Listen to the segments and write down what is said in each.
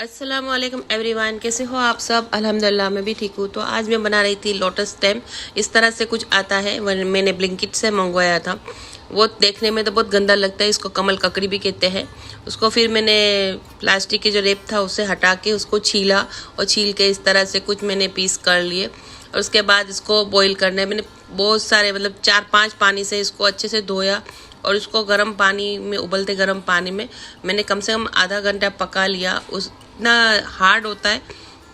अस्सलाम वालेकुम एवरीवन, कैसे हो आप सब। अल्हम्दुलिल्लाह मैं भी ठीक हूँ। तो आज मैं बना रही थी लोटस स्टेम। इस तरह से कुछ आता है, मैंने ब्लिंकिट से मंगवाया था। वो देखने में तो बहुत गंदा लगता है, इसको कमल ककड़ी भी कहते हैं। उसको फिर मैंने प्लास्टिक के जो रेप था उससे हटा के उसको छीला और छील के इस तरह से कुछ मैंने पीस कर लिए। और उसके बाद इसको बॉईल करना है। मैंने बहुत सारे मतलब 4-5 पानी से इसको अच्छे से धोया और उसको गर्म पानी में, उबलते गर्म पानी में मैंने कम से कम आधा घंटा पका लिया। उस इतना हार्ड होता है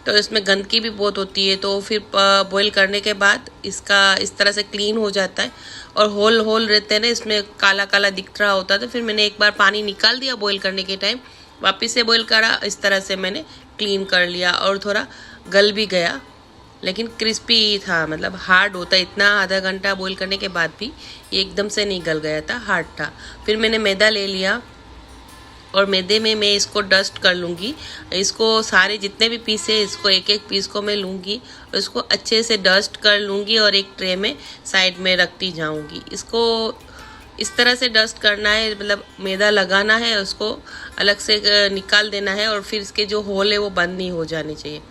तो इसमें गंदगी भी बहुत होती है। तो फिर बॉईल करने के बाद इसका इस तरह से क्लीन हो जाता है और होल होल रहते हैं ना, इसमें काला काला दिख रहा होता है। तो फिर मैंने एक बार पानी निकाल दिया बॉईल करने के टाइम, वापस से बॉईल करा, इस तरह से मैंने क्लीन कर लिया और थोड़ा गल भी गया, लेकिन क्रिस्पी था। मतलब हार्ड होता है इतना, आधा घंटा बॉईल करने के बाद भी ये एकदम से नहीं गल गया था, हार्ड था। फिर मैंने मैदा ले लिया और मैदे में मैं इसको डस्ट कर लूँगी। इसको सारे जितने भी पीस है इसको एक एक पीस को मैं लूँगी और इसको अच्छे से डस्ट कर लूँगी और एक ट्रे में साइड में रखती जाऊँगी। इसको इस तरह से डस्ट करना है, मतलब मैदा लगाना है, उसको अलग से निकाल देना है और फिर इसके जो होल है वो बंद नहीं हो जाने चाहिए।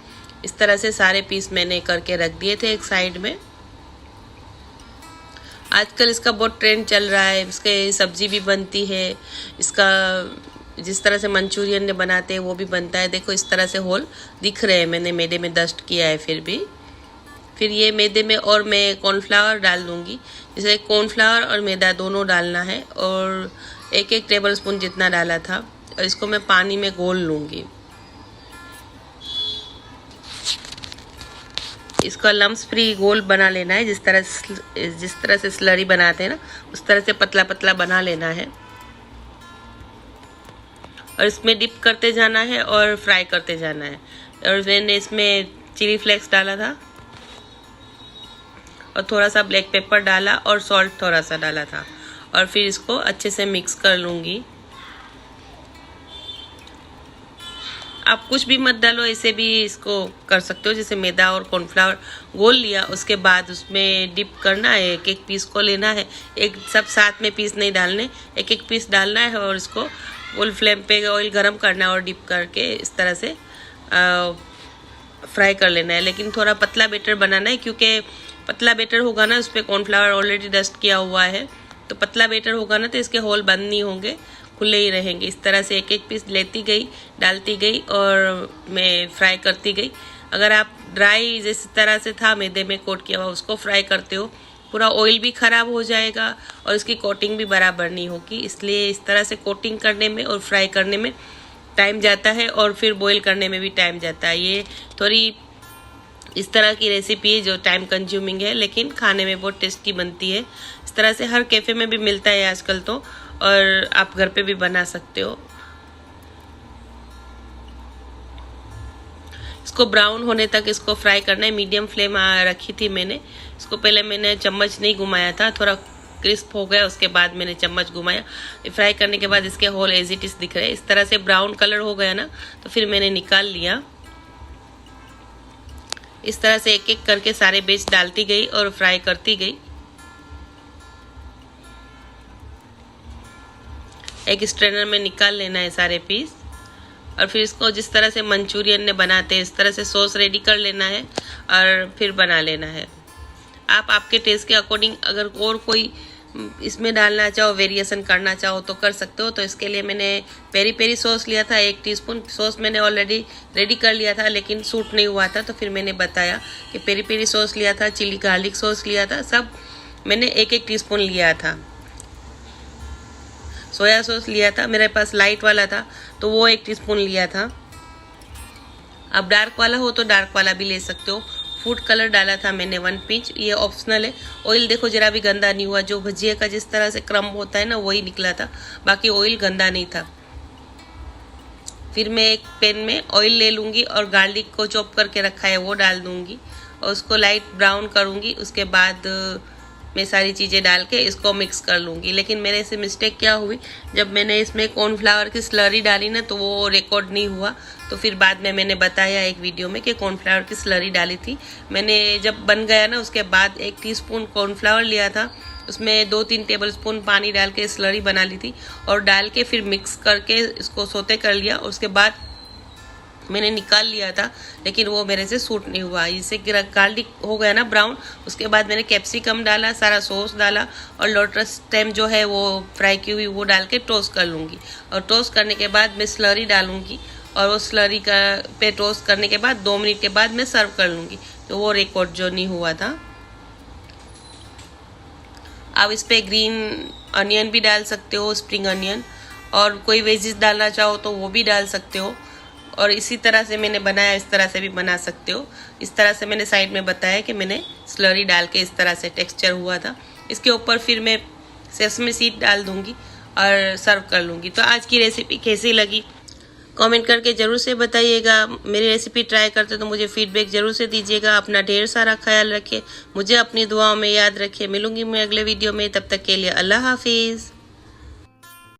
इस तरह से सारे पीस मैंने करके रख दिए थे एक साइड में। आजकल इसका बहुत ट्रेंड चल रहा है, इसके सब्जी भी बनती है, इसका जिस तरह से मंचूरियन ने बनाते हैं वो भी बनता है। देखो इस तरह से होल दिख रहे हैं, मैंने मैदे में डस्ट किया है। फिर ये मैदे में और मैं कॉर्नफ्लावर डाल दूँगी। जैसे कॉर्नफ्लावर और मैदा दोनों डालना है और एक एक टेबल स्पून जितना डाला था और इसको मैं पानी में घोल लूँगी। इसका लम्स फ्री गोल बना लेना है, जिस तरह से स्लरी बनाते हैं ना उस तरह से पतला पतला बना लेना है और इसमें डिप करते जाना है और फ्राई करते जाना है। और मैंने इसमें चिली फ्लेक्स डाला था और थोड़ा सा ब्लैक पेपर डाला और सॉल्ट थोड़ा सा डाला था और फिर इसको अच्छे से मिक्स कर लूँगी। आप कुछ भी मत डालो, ऐसे भी इसको कर सकते हो। जैसे मैदा और कॉर्नफ्लावर घोल लिया, उसके बाद उसमें डिप करना है, एक एक पीस को लेना है, एक सब साथ में पीस नहीं डालने, एक एक पीस डालना है और इसको फुल फ्लेम पे ऑयल गरम करना है और डिप करके इस तरह से फ्राई कर लेना है। लेकिन थोड़ा पतला बैटर बनाना है, क्योंकि पतला बैटर होगा ना, उस पर कॉर्नफ्लावर ऑलरेडी डस्ट किया हुआ है, तो पतला बैटर होगा ना तो इसके होल बंद नहीं होंगे, खुले ही रहेंगे। इस तरह से एक एक पीस लेती गई, डालती गई और मैं फ्राई करती गई। अगर आप ड्राई जिस तरह से था मैदे में कोट किया हुआ उसको फ्राई करते हो, पूरा ऑयल भी ख़राब हो जाएगा और इसकी कोटिंग भी बराबर नहीं होगी। इसलिए इस तरह से कोटिंग करने में और फ्राई करने में टाइम जाता है और फिर बॉईल करने में भी टाइम जाता है। ये थोड़ी इस तरह की रेसिपी है जो टाइम कंज्यूमिंग है, लेकिन खाने में बहुत टेस्टी बनती है। इस तरह से हर कैफ़े में भी मिलता है आजकल तो, और आप घर पे भी बना सकते हो। इसको ब्राउन होने तक इसको फ्राई करना है। मीडियम फ्लेम रखी थी मैंने। इसको पहले मैंने चम्मच नहीं घुमाया था, थोड़ा क्रिस्प हो गया, उसके बाद मैंने चम्मच घुमाया। फ्राई करने के बाद इसके होल एज इट इज दिख रहे हैं। इस तरह से ब्राउन कलर हो गया ना, तो फिर मैंने निकाल लिया। इस तरह से एक एक करके सारे बेच डालती गई और फ्राई करती गई। एक स्ट्रेनर में निकाल लेना है सारे पीस और फिर इसको जिस तरह से मंचूरियन ने बनाते हैं इस तरह से सॉस रेडी कर लेना है और फिर बना लेना है। आप आपके टेस्ट के अकॉर्डिंग अगर और कोई इसमें डालना चाहो, वेरिएशन करना चाहो तो कर सकते हो। तो इसके लिए मैंने पेरी पेरी सॉस लिया था 1 टीस्पून। सॉस मैंने ऑलरेडी रेडी कर लिया था लेकिन सूट नहीं हुआ था, तो फिर मैंने बताया कि पेरी पेरी सॉस लिया था, चिली गार्लिक सॉस लिया था, सब मैंने 1-1 टीस्पून लिया था। सोया सॉस लिया था, मेरे पास लाइट वाला था तो वो 1 टीस्पून लिया था। अब डार्क वाला हो तो डार्क वाला भी ले सकते हो। फूड कलर डाला था मैंने 1 पिंच, ये ऑप्शनल है। ऑयल देखो जरा भी गंदा नहीं हुआ, जो भजिया का जिस तरह से क्रम होता है ना वही निकला था, बाकी ऑयल गंदा नहीं था। फिर मैं एक पैन में ऑयल ले लूँगी और गार्लिक को चॉप करके रखा है वो डाल दूँगी और उसको लाइट ब्राउन करूँगी। उसके बाद मैं सारी चीज़ें डाल के इसको मिक्स कर लूँगी। लेकिन मेरे से मिस्टेक क्या हुई, जब मैंने इसमें कॉर्नफ्लावर की स्लरी डाली ना तो वो रिकॉर्ड नहीं हुआ। तो फिर बाद में मैंने बताया एक वीडियो में कि कॉर्नफ्लावर की स्लरी डाली थी मैंने। जब बन गया ना उसके बाद 1 टीस्पून कॉर्नफ्लावर लिया था, उसमें 2-3 टेबलस्पून पानी डाल के स्लरी बना ली थी और डाल के फिर मिक्स करके इसको सोते कर लिया। उसके बाद मैंने निकाल लिया था, लेकिन वो मेरे से सूट नहीं हुआ। इसे गार्लिक हो गया ना ब्राउन, उसके बाद मैंने कैप्सिकम डाला, सारा सॉस डाला और लोटस स्टेम जो है वो फ्राई की हुई वो डाल के टोस्ट कर लूँगी। और टोस्ट करने के बाद मैं स्लरी डालूँगी और वो स्लरी का पे टोस्ट करने के बाद 2 मिनट के बाद मैं सर्व कर लूँगी। तो वो रिकॉर्ड जो नहीं हुआ था। आप इस पे ग्रीन अनियन भी डाल सकते हो, स्प्रिंग अनियन, और कोई वेजिस डालना चाहो तो वो भी डाल सकते हो। और इसी तरह से मैंने बनाया, इस तरह से भी बना सकते हो। इस तरह से मैंने साइड में बताया कि मैंने स्लरी डाल के इस तरह से टेक्सचर हुआ था। इसके ऊपर फिर मैं सेसमी सीड डाल दूंगी और सर्व कर लूँगी। तो आज की रेसिपी कैसी लगी कमेंट करके ज़रूर से बताइएगा। मेरी रेसिपी ट्राई करते तो मुझे फीडबैक ज़रूर से दीजिएगा। अपना ढेर सारा ख्याल रखिए, मुझे अपनी दुआओं में याद रखिए। मिलूंगी मैं अगले वीडियो में, तब तक के लिए अल्लाह हाफिज़।